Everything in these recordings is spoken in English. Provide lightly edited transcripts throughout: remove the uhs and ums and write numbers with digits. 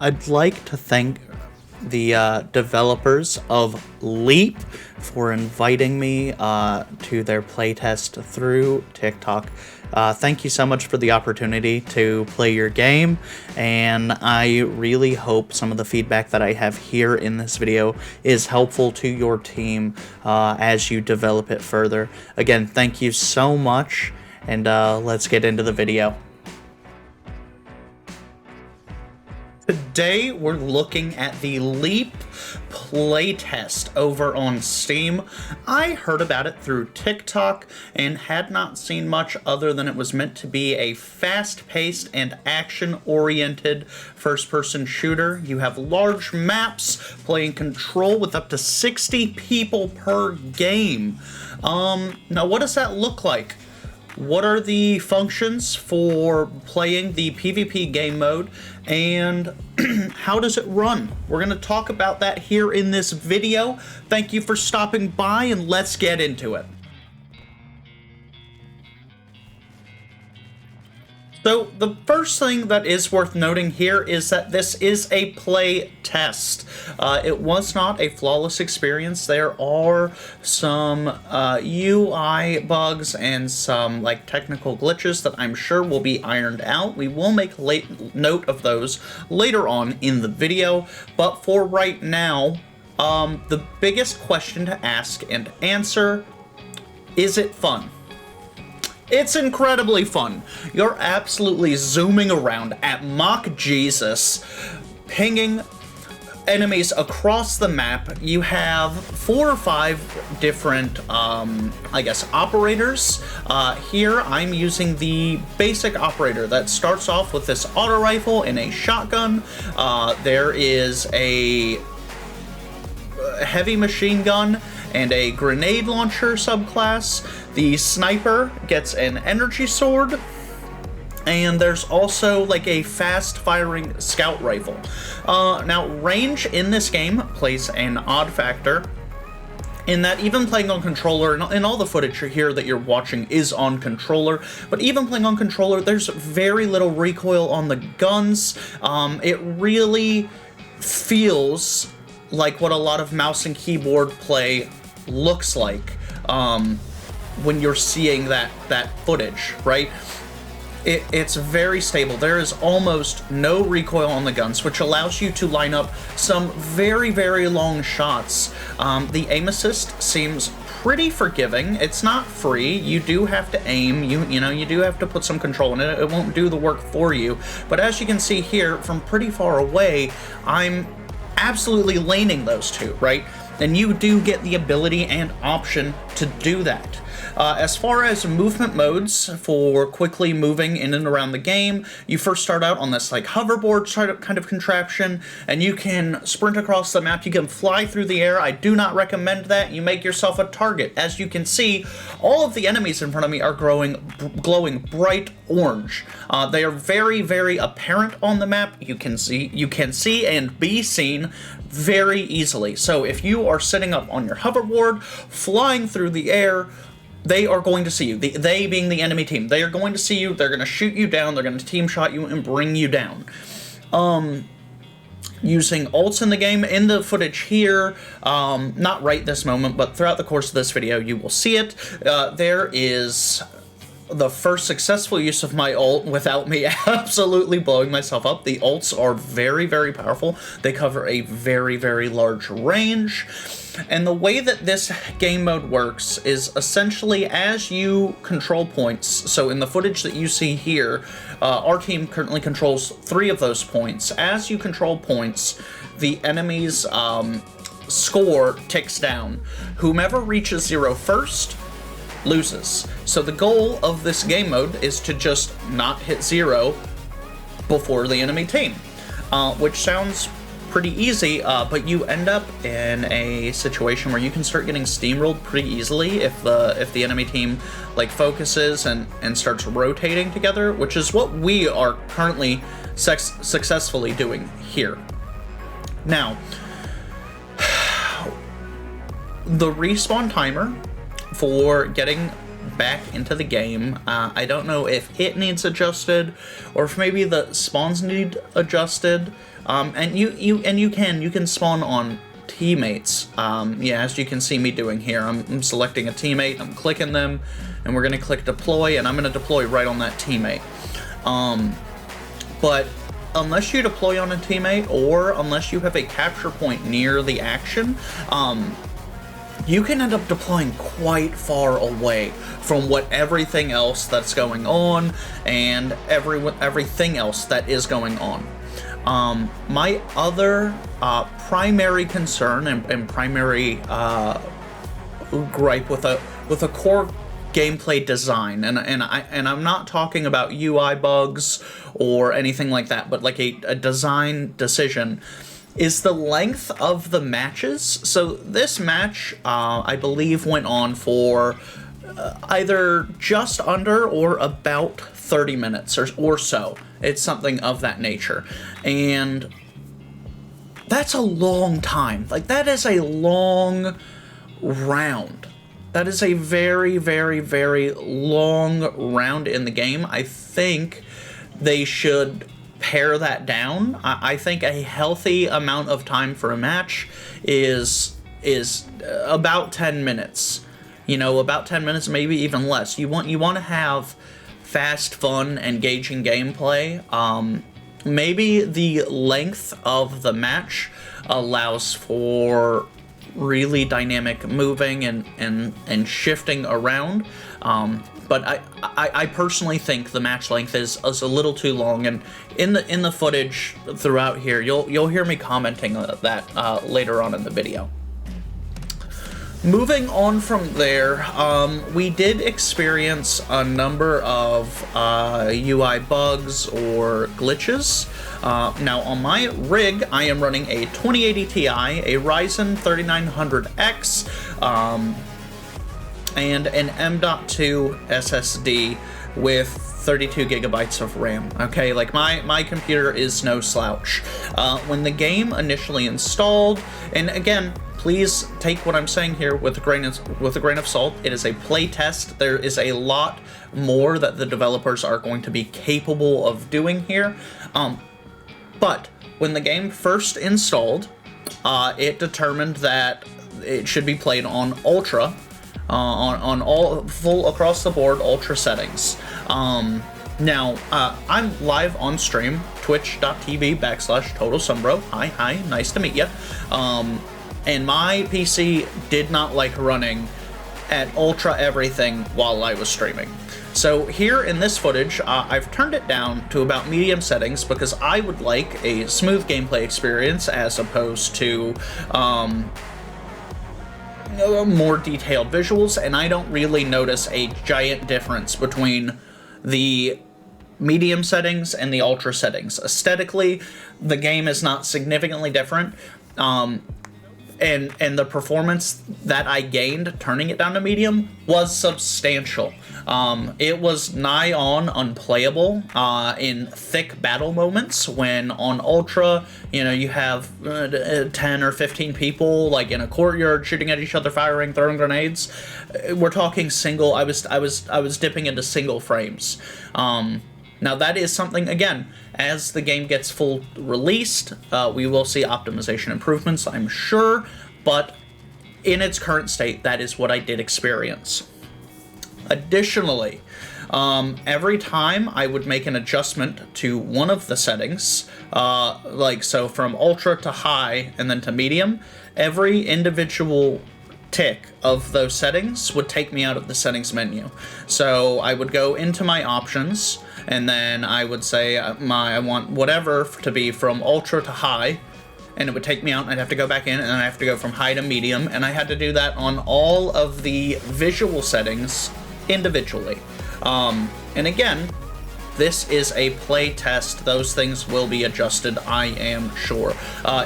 I'd like to thank the developers of Leap for inviting me to their playtest through TikTok. Thank you so much for the opportunity to play your game, and I really hope some of the feedback that I have here in this video is helpful to your team as you develop it further. Again, thank you so much, and let's get into the video. Today, we're looking at the Leap playtest over on Steam. I heard about it through TikTok and had not seen much other than it was meant to be a fast-paced and action-oriented first-person shooter. You have large maps, playing control with up to 60 people per game. Now, what does that look like? What are the functions for playing the PvP game mode, and how does it run? We're going to talk about that here in this video. Thank you for stopping by, and let's get into it. So the first thing that is worth noting here is that this is a play test. It was not a flawless experience. There are some UI bugs and some technical glitches that I'm sure will be ironed out. We will make note of those later on in the video, but for right now, the biggest question to ask and answer, is it fun? It's incredibly fun. You're absolutely zooming around at Mach Jesus, pinging enemies across the map. You have 4 or 5 different, operators. Here, I'm using the basic operator that starts off with this auto rifle and a shotgun. There is a heavy machine gun and a grenade launcher subclass. The sniper gets an energy sword, and there's also a fast-firing scout rifle. Now, range in this game plays an odd factor in that even playing on controller, and all the footage here that you're watching is on controller, but even playing on controller, there's very little recoil on the guns. It really feels like what a lot of mouse and keyboard play looks like when you're seeing that footage, right? It's very stable. There is almost no recoil on the guns, which allows you to line up some very, very long shots. The aim assist seems pretty forgiving. It's not free. You do have to aim. You do have to put some control in it. It won't do the work for you. But as you can see here, from pretty far away, I'm absolutely laning those two, right? And you do get the ability and option to do that. As far as movement modes for quickly moving in and around the game, you first start out on this hoverboard kind of contraption, and you can sprint across the map. You can fly through the air. I do not recommend that. You make yourself a target. As you can see, all of the enemies in front of me are glowing bright orange. They are very, very apparent on the map. You can see and be seen very easily. So if you are sitting up on your hoverboard, flying through the air, they are going to see you. They being the enemy team. They are going to see you. They're going to shoot you down. They're going to team shot you and bring you down. Using ults in the game, in the footage here, not right this moment, but throughout the course of this video, you will see it. There is the first successful use of my ult without me absolutely blowing myself up. The ults are very, very powerful. They cover a very, very large range. And the way that this game mode works is essentially as you control points. So in the footage that you see here, our team currently controls 3 of those points. As you control points, the enemy's score ticks down. Whomever reaches 0 first loses. So the goal of this game mode is to just not hit 0 before the enemy team, which sounds pretty easy, but you end up in a situation where you can start getting steamrolled pretty easily if the enemy team focuses and starts rotating together, which is what we are currently successfully doing here. Now, the respawn timer for getting back into the game, I don't know if it needs adjusted or if maybe the spawns need adjusted. And you can spawn on teammates. Yeah, as you can see me doing here, I'm selecting a teammate, I'm clicking them, and we're gonna click deploy, and I'm gonna deploy right on that teammate. But unless you deploy on a teammate, or unless you have a capture point near the action, you can end up deploying quite far away from what everything else that's going on and everything else that is going on. My other primary concern and primary gripe with a core gameplay design, and I'm not talking about UI bugs or anything like that, but like a design decision, is the length of the matches. So this match, I believe, went on for either just under or about 30 minutes or so. It's something of that nature. And that's a long time. Like, that is a long round. That is a very, very, very long round in the game. I think they should pare that down. I think a healthy amount of time for a match is about 10 minutes. You know, about 10 minutes, maybe even less. You want to have fast, fun, engaging gameplay. Maybe the length of the match allows for really dynamic moving and shifting around. But I personally think the match length is a little too long, and in the footage throughout here, you'll hear me commenting on that later on in the video. Moving on from there, we did experience a number of UI bugs or glitches. Now, on my rig, I am running a 2080 Ti, a Ryzen 3900X, and an M.2 SSD with 32 gigabytes of RAM. Okay, like my computer is no slouch. When the game initially installed, and again, please take what I'm saying here with a grain of salt. It is a playtest. There is a lot more that the developers are going to be capable of doing here. But when the game first installed, it determined that it should be played on Ultra, on all full across the board Ultra settings. Now, I'm live on stream, twitch.tv/TotalSumbro. Hi, nice to meet you. And my PC did not like running at ultra everything while I was streaming. So here in this footage, I've turned it down to about medium settings because I would like a smooth gameplay experience as opposed to more detailed visuals, and I don't really notice a giant difference between the medium settings and the ultra settings. Aesthetically, the game is not significantly different. And the performance that I gained turning it down to medium was substantial. It was nigh on unplayable in thick battle moments when on Ultra, you know, you have 10 or 15 people like in a courtyard shooting at each other, firing, throwing grenades. We're talking single. I was dipping into single frames. Now that is something, again, as the game gets full released, we will see optimization improvements, I'm sure, but in its current state, that is what I did experience. Additionally, every time I would make an adjustment to one of the settings, like so from ultra to high and then to medium, every individual tick of those settings would take me out of the settings menu. So I would go into my options, and then I would say I want whatever to be from ultra to high, and it would take me out, and I'd have to go back in, and then I have to go from high to medium, and I had to do that on all of the visual settings individually. And again, this is a play test. Those things will be adjusted, I am sure.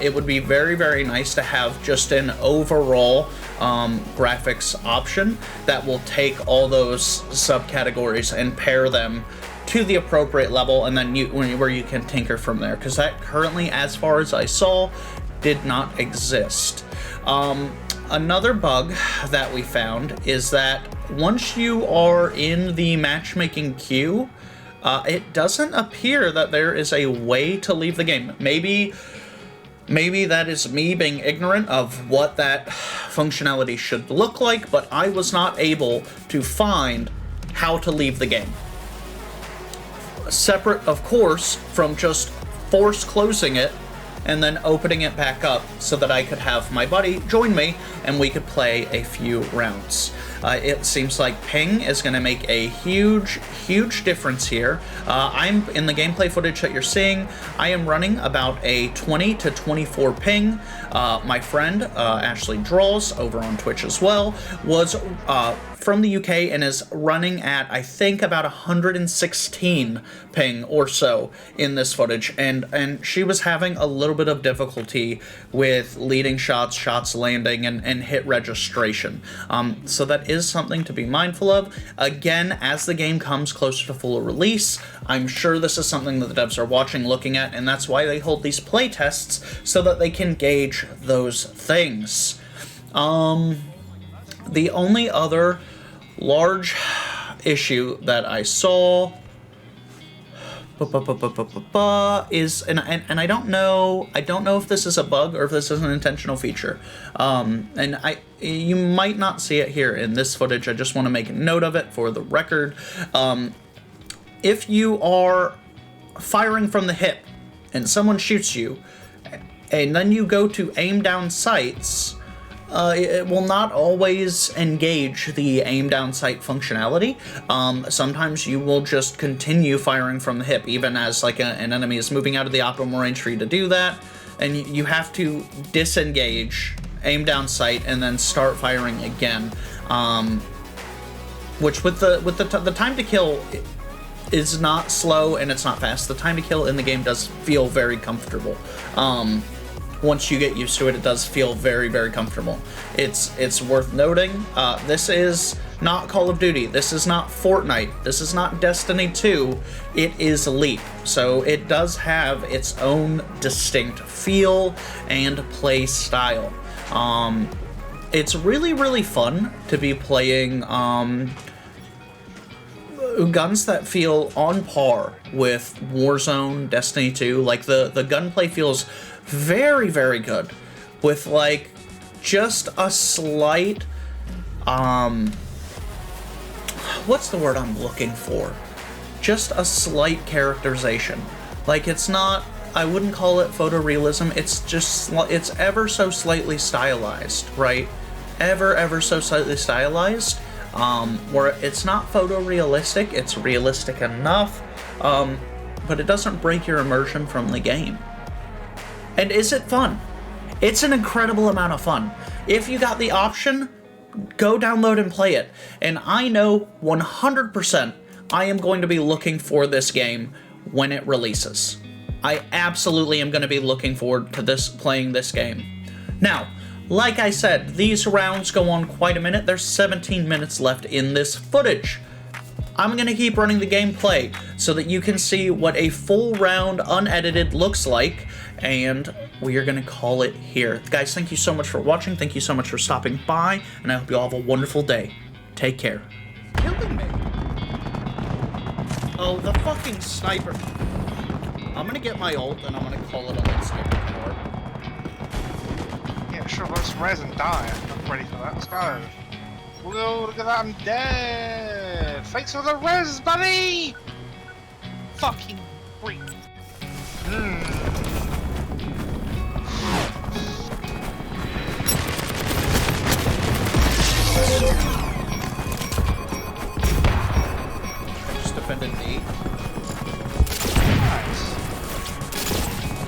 It would be very, very nice to have just an overall graphics option that will take all those subcategories and pair them to the appropriate level, and then where you can tinker from there, because that currently, as far as I saw, did not exist. Another bug that we found is that once you are in the matchmaking queue, It doesn't appear that there is a way to leave the game. Maybe that is me being ignorant of what that functionality should look like, but I was not able to find how to leave the game. Separate, of course, from just force closing it and then opening it back up so that I could have my buddy join me and we could play a few rounds. It seems like ping is going to make a huge difference here. I'm in the gameplay footage that you're seeing. I am running about a 20 to 24 ping. My friend, Ashley Draws, over on Twitch as well, was from the UK and is running at, I think, about 116 ping or so in this footage, and she was having a little bit of difficulty with leading shots landing, and hit registration. So that is something to be mindful of. Again, as the game comes closer to full release, I'm sure this is something that the devs are watching, looking at, and that's why they hold these playtests, so that they can gauge those things. The only other large issue that I saw is, and I don't know if this is a bug or if this is an intentional feature. And you might not see it here in this footage. I just want to make a note of it for the record. If you are firing from the hip and someone shoots you, and then you go to aim down sights, it will not always engage the aim down sight functionality. Sometimes you will just continue firing from the hip, even as like an enemy is moving out of the optimal range for you to do that, and you have to disengage, aim down sight, and then start firing again. Which with the time to kill is not slow and it's not fast. The time to kill in the game does feel very comfortable. Once you get used to it, it does feel very, very comfortable. It's worth noting, this is not Call of Duty, this is not Fortnite, this is not Destiny 2, it is Leap. So it does have its own distinct feel and play style. It's really, really fun to be playing guns that feel on par with Warzone, Destiny 2. Like, the gunplay feels very, very good, with like just a slight what's the word I'm looking for? Just a slight characterization. Like, it's not, I wouldn't call it photorealism, it's just, it's ever so slightly stylized, right? Ever so slightly stylized, where it's not photorealistic, it's realistic enough, but it doesn't break your immersion from the game. And is it fun? It's an incredible amount of fun. If you got the option, go download and play it. And I know 100% I am going to be looking for this game when it releases. I absolutely am going to be looking forward to playing this game. Now, like I said, these rounds go on quite a minute. There's 17 minutes left in this footage. I'm going to keep running the gameplay so that you can see what a full round unedited looks like, and we are going to call it here. Guys, thank you so much for watching, thank you so much for stopping by, and I hope you all have a wonderful day. Take care. Killing me. Oh, the fucking sniper. I'm going to get my ult, and I'm going to call it on that sniper card. Yeah, sure, let's res and die. I'm ready for that. Let's go. Whoa, look at that, I'm dead! Thanks for the res, buddy! Fucking freak. I just defended D. Nice.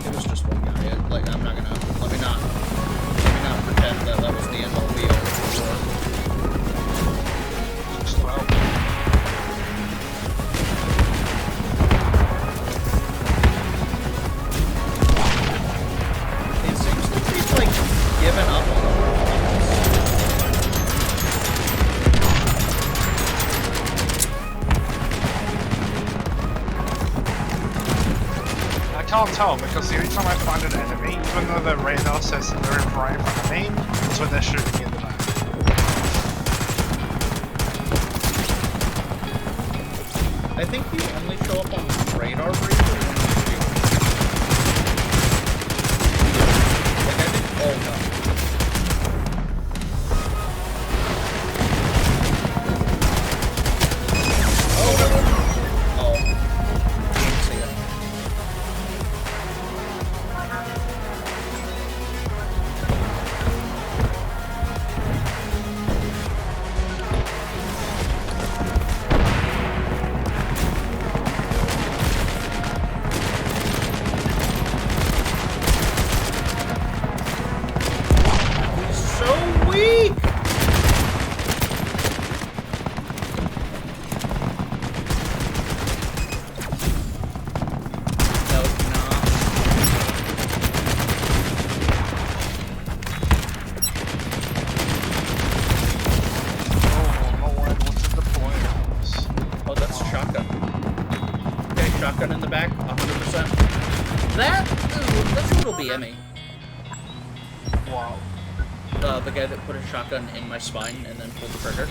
It was just one guy. Like, I'm not gonna, let me not pretend that that was the end all be all. It seems like he's like given up on the I can't tell because the only time I find an enemy, even though their radar says that they're right in front of me, that's when they're shooting in the back. I think you only show up on radar briefly when you shoot. Like, I think... Oh, no. Oh, no. Oh. Didn't see it. Shotgun in the back, 100%. That's a little BME. Wow. The guy that put a shotgun in my spine and then pulled the trigger.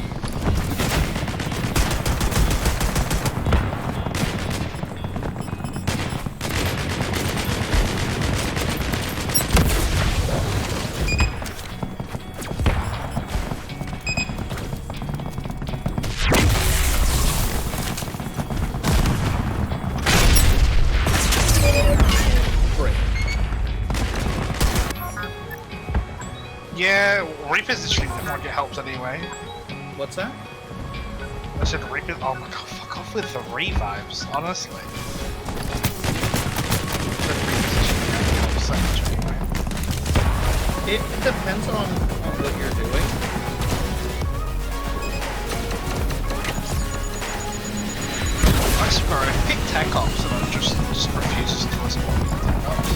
Yeah, repositioning them like it helps anyway. What's that? I said reposition. Oh my god, fuck off with the revives, honestly. So much anyway. It depends on what you're doing. I swear, I pick tech ops and it just refuses to respond to tech ops.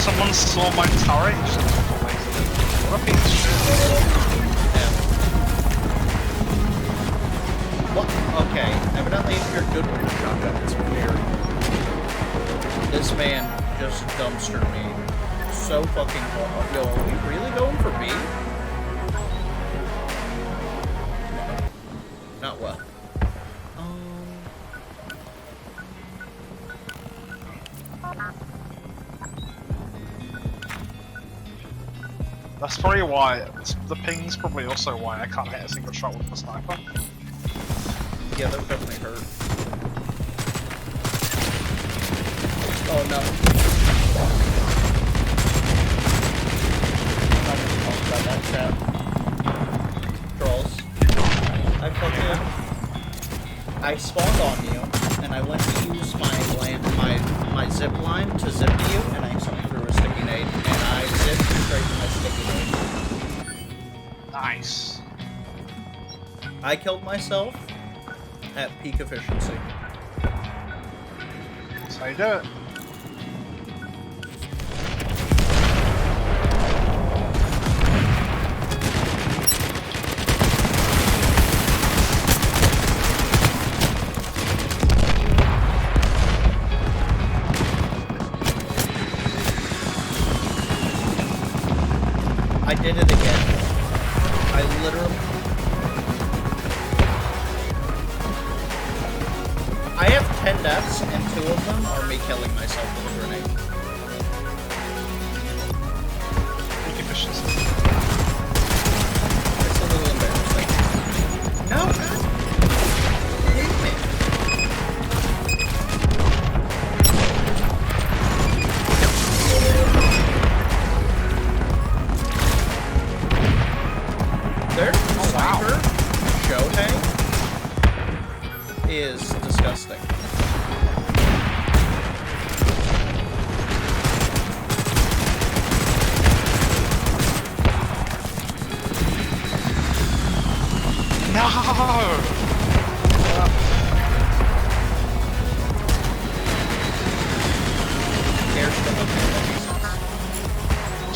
Someone saw my turret and just took away from it. What a piece of shit. Yeah. What? Okay, evidently if you're good with a shotgun, it's weird. This man just dumpstered me so fucking hard. Yo, are we really going for B? No. Not well. That's probably why, the ping's probably also why I can't hit a single shot with the sniper. Yeah, that would definitely hurt. Oh no. I'm not gonna talk about that crap. Trolls. I spawned on you, and I went to use my zip line to zip to you, and I accidentally threw a sticky nade, and I zipped straight to my sticky nade. Nice. I killed myself at peak efficiency. That's how you do it. I did it again. I literally... I have 10 deaths, and 2 of them are me killing myself with a grenade. Peak efficiency. It's a little embarrassing. No, God! Damn it. Their sniper, Shohei, is disgusting. Airstrip of enemies.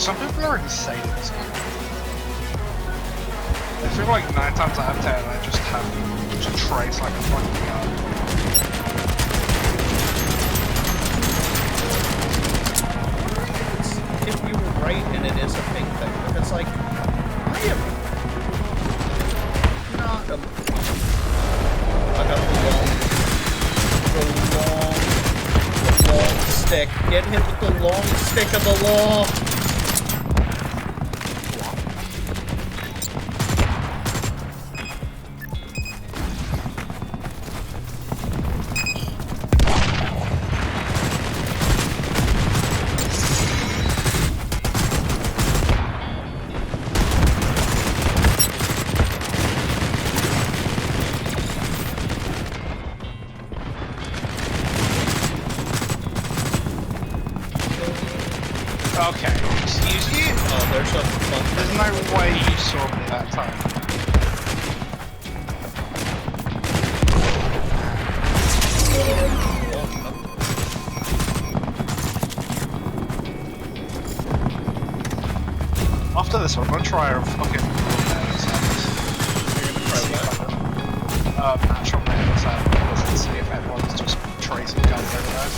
Some people are insane in this game. I feel like 9 times out of 10 I just have to trace like a fucking gun. If you were right and it is a fake thing, because like, I am not a... I got the long stick. Get hit with the long stick of the law. Okay, excuse you? Oh, there's a fun There's no way you saw me that time. After this one, I'm gonna try a fucking natural melee sound and see if everyone's just tracing guns everywhere.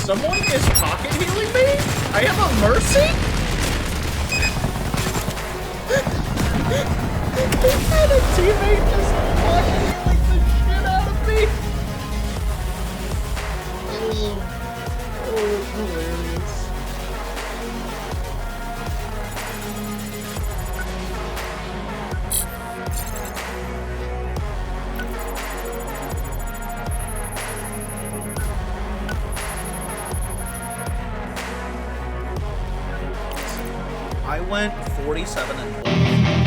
Someone is pocket healing me? I have a mercy? And a teammate just pocket healing the shit out of me? Oh, that's hilarious. I went 47 and 12.